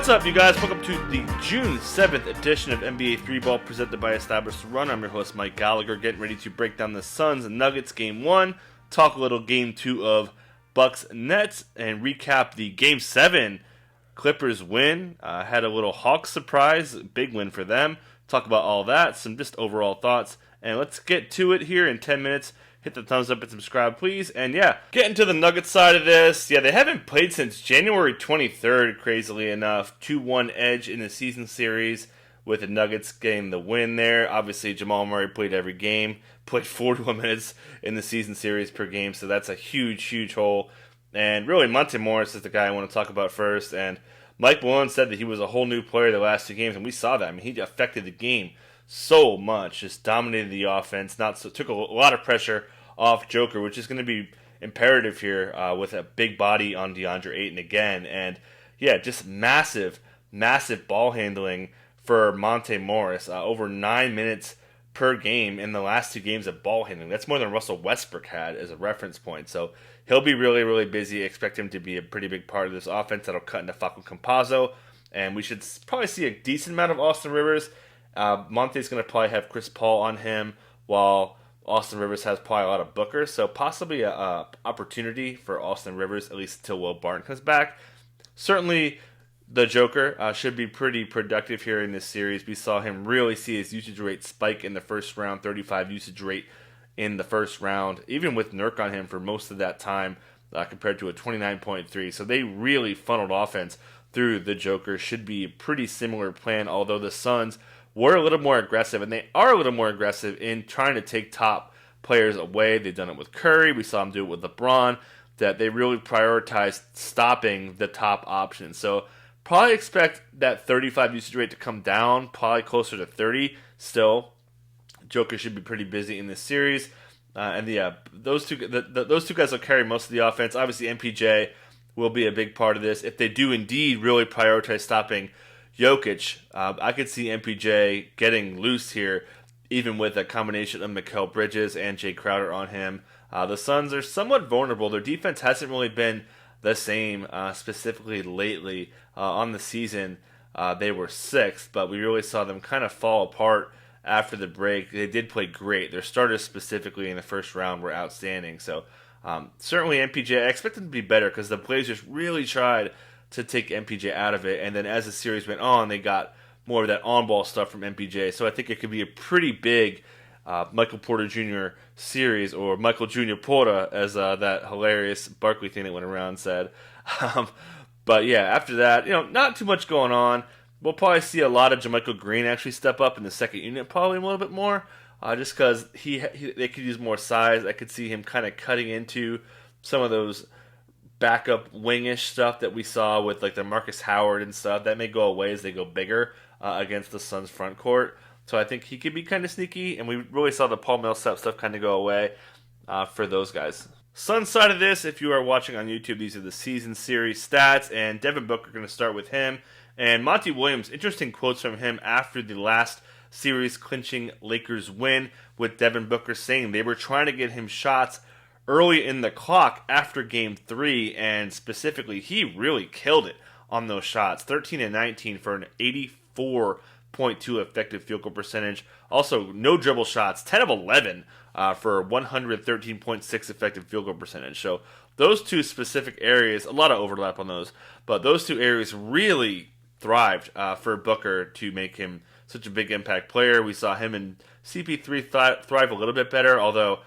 What's up, you guys? Welcome to the June 7th edition of NBA 3-Ball presented by Established Run. I'm your host, Mike Gallagher, getting ready to break down the Suns and Nuggets Game 1, talk a little Game 2 of Bucks Nets, and recap the Game 7 Clippers win. Had a little Hawks surprise, big win for them. Talk about all that, some just overall thoughts, and let's get to it here in 10 minutes. Hit the thumbs up and subscribe, please. And yeah, getting to the Nuggets side of this. Yeah, they haven't played since January 23rd, crazily enough. 2-1 edge in the season series with the Nuggets getting the win there. Obviously, Jamal Murray played every game. Played 41 minutes in the season series per game, so that's a huge, huge hole. And really, Monte Morris is the guy I want to talk about first. And Mike Malone said that he was a whole new player the last two games, and we saw that. I mean, he affected the game so much, just dominated the offense. Took a lot of pressure off Joker, which is going to be imperative here with a big body on DeAndre Ayton again. And yeah, just massive ball handling for Monte Morris. Over 9 minutes per game in the last two games of ball handling. That's more than Russell Westbrook had as a reference point. So he'll be really, really busy. Expect him to be a pretty big part of this offense that'll cut into Facu Campazzo. And we should probably see a decent amount of Austin Rivers. Monte's going to probably have Chris Paul on him, while Austin Rivers has probably a lot of Booker, so possibly a opportunity for Austin Rivers, at least until Will Barton comes back. Certainly, the Joker should be pretty productive here in this series. We saw him really see his usage rate spike in the first round, 35 usage rate in the first round, even with Nurk on him for most of that time, compared to a 29.3. So they really funneled offense through the Joker. Should be a pretty similar plan, although the Suns were a little more aggressive, and they are a little more aggressive in trying to take top players away. They've done it with Curry. We saw them do it with LeBron, that they really prioritized stopping the top options. So probably expect that 35 usage rate to come down, probably closer to 30 still. Joker should be pretty busy in this series. And yeah, those two guys will carry most of the offense. Obviously, MPJ will be a big part of this. If they do indeed really prioritize stopping Jokic, I could see MPJ getting loose here, even with a combination of Mikal Bridges and Jay Crowder on him. The Suns are somewhat vulnerable. Their defense hasn't really been the same, specifically lately. On the season, they were sixth, but we really saw them kind of fall apart after the break. They did play great. Their starters specifically in the first round were outstanding. So certainly MPJ, I expect them to be better because the Blazers really tried to take MPJ out of it, and then as the series went on, they got more of that on-ball stuff from MPJ. So I think it could be a pretty big Michael Porter Jr. series, or Michael Jr. Porter, as that hilarious Barkley thing that went around said. But yeah, after that, not too much going on. We'll probably see a lot of JaMychal Green actually step up in the second unit, probably a little bit more, just because they could use more size. I could see him kind of cutting into some of those backup wingish stuff that we saw with like the Marcus Howard and stuff. That may go away as they go bigger against the Suns front court. So I think he could be kind of sneaky, and we really saw the Paul Millsap stuff kind of go away for those guys. Suns side of this, if you are watching on YouTube, these are the season series stats, and Devin Booker going to start with him. And Monty Williams, interesting quotes from him after the last series clinching Lakers win, with Devin Booker saying they were trying to get him shots early in the clock after Game 3, and specifically, he really killed it on those shots. 13 and 19 for an 84.2 effective field goal percentage. Also, no dribble shots, 10 of 11 for 113.6 effective field goal percentage. So those two specific areas, a lot of overlap on those, but those two areas really thrived for Booker to make him such a big impact player. We saw him and CP3 thrive a little bit better, although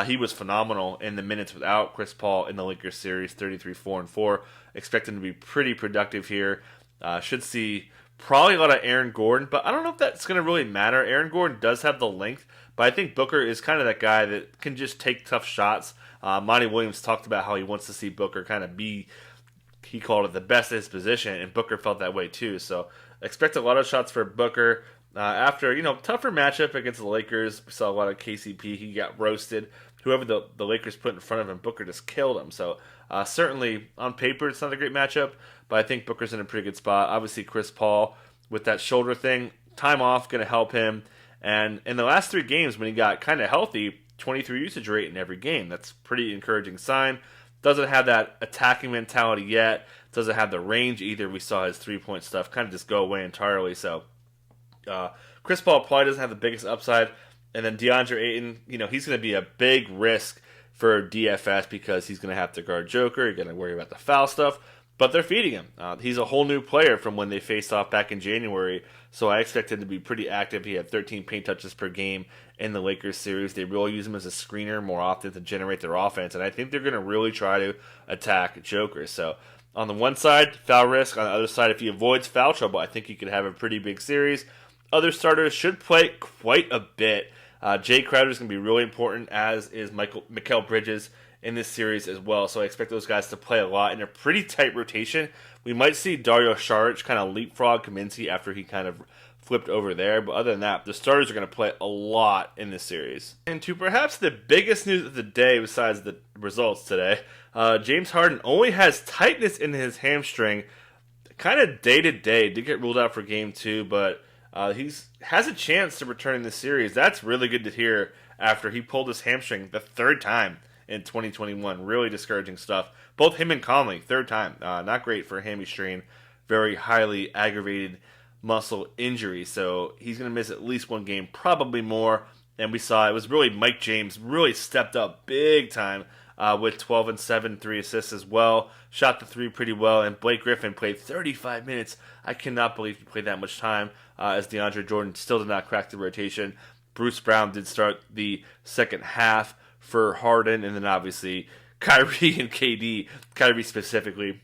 he was phenomenal in the minutes without Chris Paul in the Lakers series, 33-4-4. Expect him to be pretty productive here. Should see probably a lot of Aaron Gordon, but I don't know if that's going to really matter. Aaron Gordon does have the length, but I think Booker is kind of that guy that can just take tough shots. Monty Williams talked about how he wants to see Booker kind of be, he called it the best at his position, and Booker felt that way too. So expect a lot of shots for Booker. After, tougher matchup against the Lakers, we saw a lot of KCP. He got roasted. Whoever the Lakers put in front of him, Booker just killed him. So certainly on paper, it's not a great matchup, but I think Booker's in a pretty good spot. Obviously, Chris Paul with that shoulder thing, time off, going to help him. And in the last 3 games, when he got kind of healthy, 23 usage rate in every game. That's a pretty encouraging sign. doesn't have that attacking mentality yet, doesn't have the range either. We saw his three-point stuff kind of just go away entirely. So Chris Paul probably doesn't have the biggest upside. And then DeAndre Ayton, he's going to be a big risk for DFS because he's going to have to guard Joker. You're going to worry about the foul stuff. But they're feeding him. He's a whole new player from when they faced off back in January. So I expect him to be pretty active. He had 13 paint touches per game in the Lakers series. They really use him as a screener more often to generate their offense. And I think they're going to really try to attack Joker. So on the one side, foul risk. On the other side, if he avoids foul trouble, I think he could have a pretty big series. Other starters should play quite a bit. Jay Crowder is going to be really important, as is Mikal Bridges in this series as well. So I expect those guys to play a lot in a pretty tight rotation. We might see Dario Saric kind of leapfrog Kaminsky after he kind of flipped over there. But other than that, the starters are going to play a lot in this series. And to perhaps the biggest news of the day besides the results today, James Harden only has tightness in his hamstring kind of day to day. Did get ruled out for game 2, but he has a chance to return in this series. That's really good to hear after he pulled his hamstring the third time in 2021. Really discouraging stuff. Both him and Conley, third time. Not great for a hammy strain. Very highly aggravated muscle injury. So he's going to miss at least one game, probably more. And we saw it was really Mike James really stepped up big time with 12 and 7, 3 assists as well. Shot the 3 pretty well. And Blake Griffin played 35 minutes. I cannot believe he played that much time, as DeAndre Jordan still did not crack the rotation. Bruce Brown did start the second half for Harden, and then obviously Kyrie and KD. Kyrie specifically,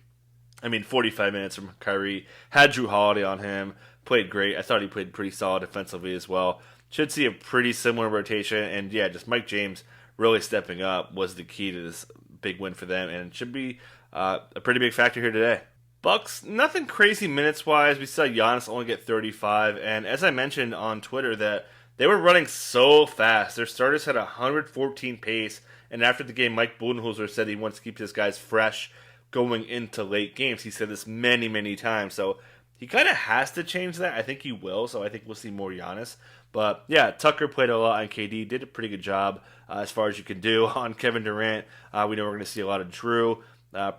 45 minutes from Kyrie. Had Drew Holiday on him. Played great. I thought he played pretty solid defensively as well. Should see a pretty similar rotation, and yeah, just Mike James really stepping up was the key to this big win for them, and it should be a pretty big factor here today. Bucks, nothing crazy minutes-wise. We saw Giannis only get 35, and as I mentioned on Twitter that they were running so fast. Their starters had 114 pace, and after the game, Mike Budenholzer said he wants to keep his guys fresh going into late games. He said this many, many times, so he kind of has to change that. I think he will, so I think we'll see more Giannis. But yeah, Tucker played a lot on KD, did a pretty good job as far as you can do on Kevin Durant. We know we're going to see a lot of Drew.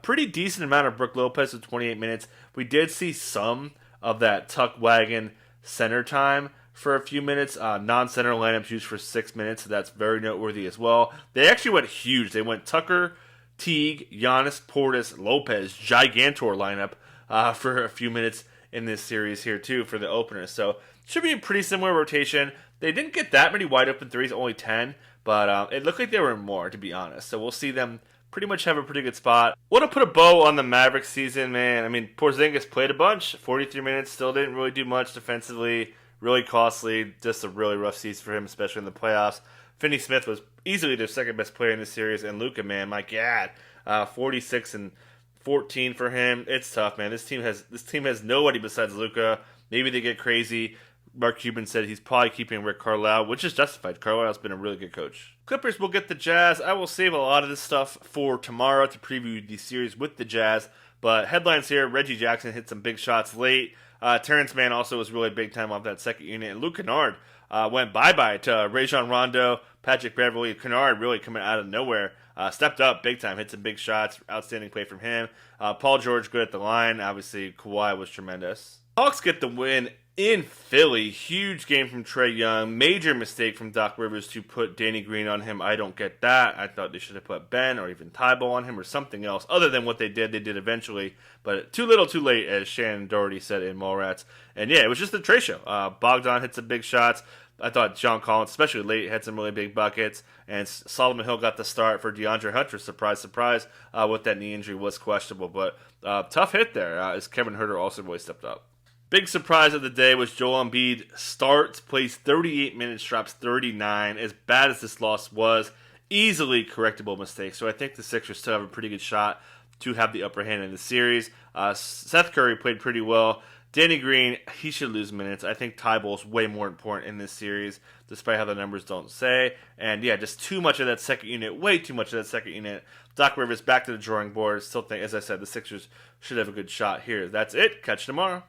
Pretty decent amount of Brook Lopez with 28 minutes. We did see some of that tuck wagon center time for a few minutes. Non-center lineups used for 6 minutes, so that's very noteworthy as well. They actually went huge. They went Tucker, Teague, Giannis, Portis, Lopez, Gigantor lineup for a few minutes in this series here too for the opener. So should be a pretty similar rotation. They didn't get that many wide open threes, only 10, but it looked like there were more, to be honest. So we'll see them pretty much have a pretty good spot. Want to put a bow on the Mavericks season, man. Porzingis played a bunch, 43 minutes, still didn't really do much defensively. Really costly, just a really rough season for him, especially in the playoffs. Finney Smith was easily their second best player in the series, and Luka, man, my God, 46 and 14 for him. It's tough, man. This team has nobody besides Luka. Maybe they get crazy. Mark Cuban said he's probably keeping Rick Carlisle, which is justified. Carlisle's been a really good coach. Clippers will get the Jazz. I will save a lot of this stuff for tomorrow to preview the series with the Jazz. But headlines here, Reggie Jackson hit some big shots late. Terrence Mann also was really big time off that second unit. And Luke Kennard went bye-bye to Rajon Rondo, Patrick Beverley. Kennard really coming out of nowhere. Stepped up big time, hit some big shots. Outstanding play from him. Paul George good at the line. Obviously, Kawhi was tremendous. Hawks get the win in Philly. Huge game from Trae Young. Major mistake from Doc Rivers to put Danny Green on him. I don't get that. I thought they should have put Ben or even Tybalt on him or something else other than what they did eventually. But too little too late, as Shannon Doherty said in Mallrats. And yeah, it was just the Trae show. Bogdan hit some big shots. I thought John Collins, especially late, had some really big buckets. And Solomon Hill got the start for DeAndre Hunter. Surprise, surprise. With that knee injury was questionable. But tough hit there as Kevin Huerter also really stepped up. Big surprise of the day was Joel Embiid starts, plays 38 minutes, drops 39. As bad as this loss was, easily correctable mistake. So I think the Sixers still have a pretty good shot to have the upper hand in the series. Seth Curry played pretty well. Danny Green, he should lose minutes. I think Tybalt's way more important in this series, despite how the numbers don't say. And yeah, just too much of that second unit, way too much of that second unit. Doc Rivers back to the drawing board. Still think, as I said, the Sixers should have a good shot here. That's it. Catch you tomorrow.